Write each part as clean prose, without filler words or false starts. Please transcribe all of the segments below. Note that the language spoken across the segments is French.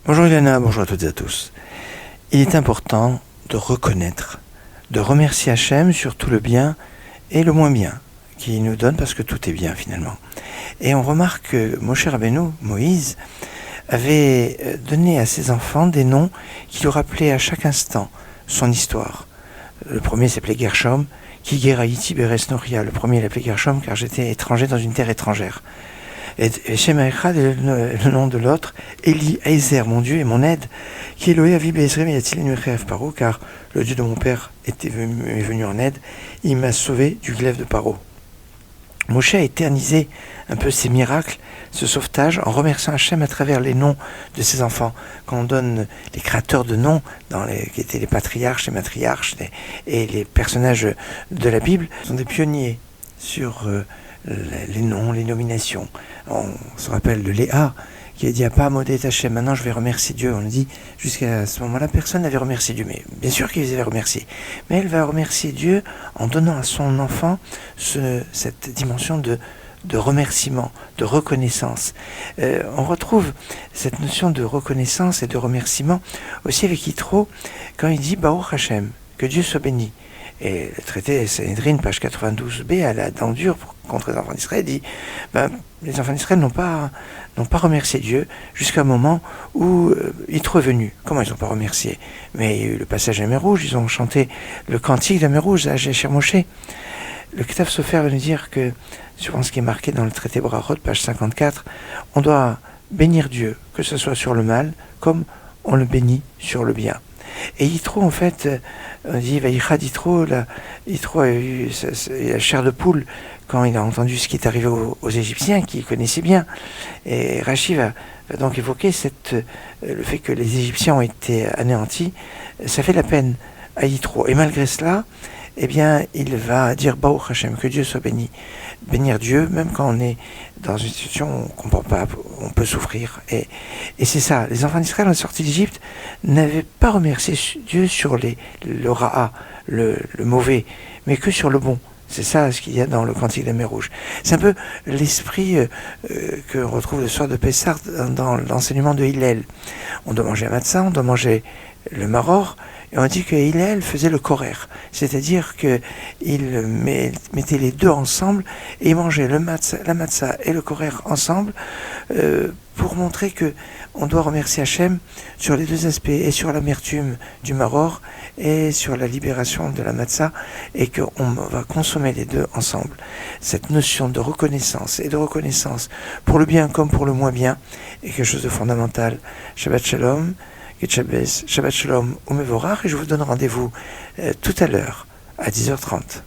Bonjour Ilana, bonjour à toutes et à tous. Il est important de reconnaître, de remercier Hachem sur tout le bien et le moins bien qu'il nous donne, parce que tout est bien finalement. Et on remarque que Moshe Rabbeinu, Moïse, avait donné à ses enfants des noms qui lui rappelaient à chaque instant son histoire. Le premier s'appelait Gershom, qui Geraïti Beres Noria. Le premier l'appelait Gershom car j'étais étranger dans une terre étrangère. Et Shem Echad est le nom de l'autre, Eli Aizer, mon Dieu et mon aide, qui Elohé Avi Be'ezrem Yatil Nuchev Paro, car le Dieu de mon père est venu en aide, il m'a sauvé du glaive de Paro. Moshe a éternisé un peu ces miracles, ce sauvetage, en remerciant Hachem à travers les noms de ses enfants. Quand on donne les créateurs de noms, qui étaient les patriarches, les matriarches, et les personnages de la Bible, sont des pionniers sur les noms, les nominations. On se rappelle de Léa, qui a dit « Apa Modet Hachem », maintenant je vais remercier Dieu. On le dit, jusqu'à ce moment-là, personne n'avait remercié Dieu, mais bien sûr qu'ils avaient remercié. Mais elle va remercier Dieu en donnant à son enfant cette dimension de remerciement, de reconnaissance. On retrouve cette notion de reconnaissance et de remerciement aussi avec Yitro, quand il dit « Baruch Hachem », que Dieu soit béni. Et le traité Sanhedrin, page 92b, à la dent dure contre les enfants d'Israël, dit les enfants d'Israël n'ont pas remercié Dieu jusqu'à un moment où Yitro est venu. Comment ils n'ont pas remercié? Mais il y a eu le passage à la mer Rouge, ils ont chanté le cantique de la mer Rouge à Cher Moshe. Le Ketav Sofer va nous dire que, suivant ce qui est marqué dans le traité Brachot, page 54, on doit bénir Dieu, que ce soit sur le mal, comme on le bénit sur le bien. Et Yitro, en fait, on dit Vaïchad Yitro, Yitro a eu la chair de poule quand il a entendu ce qui est arrivé aux Égyptiens, qu'il connaissait bien. Et Rashi va donc évoquer le fait que les Égyptiens ont été anéantis. Ça fait la peine à Yitro. Et malgré cela, eh bien, il va dire Baruch Hashem, que Dieu soit béni. Bénir Dieu, même quand on est dans une situation où on ne comprend pas, on peut souffrir. Et c'est ça, les enfants d'Israël, en sortie d'Égypte, n'avaient pas remercié Dieu sur le ra'a, le mauvais, mais que sur le bon. C'est ça ce qu'il y a dans le cantique de la mer Rouge. C'est un peu l'esprit que l'on retrouve le soir de Pessah dans l'enseignement de Hillel. On doit manger un matzah, on doit manger le maror, et on dit que Hillel faisait le korer, c'est-à-dire qu'il mettait les deux ensemble et il mangeait la matzah et le korer ensemble pour montrer que on doit remercier Hachem sur les deux aspects, et sur l'amertume du maror et sur la libération de la matzah, et qu'on va consommer les deux ensemble. Cette notion de reconnaissance et de reconnaissance pour le bien comme pour le moins bien est quelque chose de fondamental. Shabbat Shalom. Shabbat Shalom ou Mevorach, et je vous donne rendez-vous tout à l'heure à 10h30.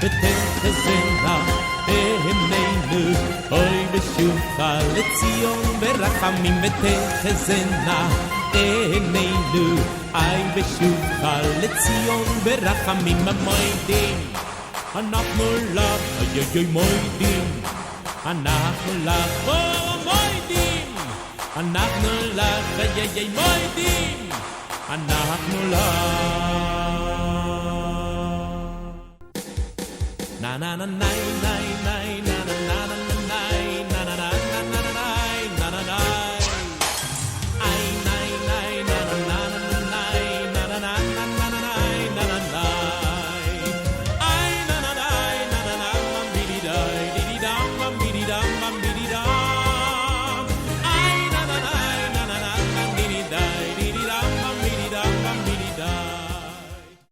ותחזינה בעינינו אוי בשובה לציון ברחמים ותחזינה בעינינו אוי בשובה לציון ברחמים המועדים אנחנו לך איי מועדים אנחנו לך מועדים אנחנו לך איי מועדים אנחנו לך na na na na na na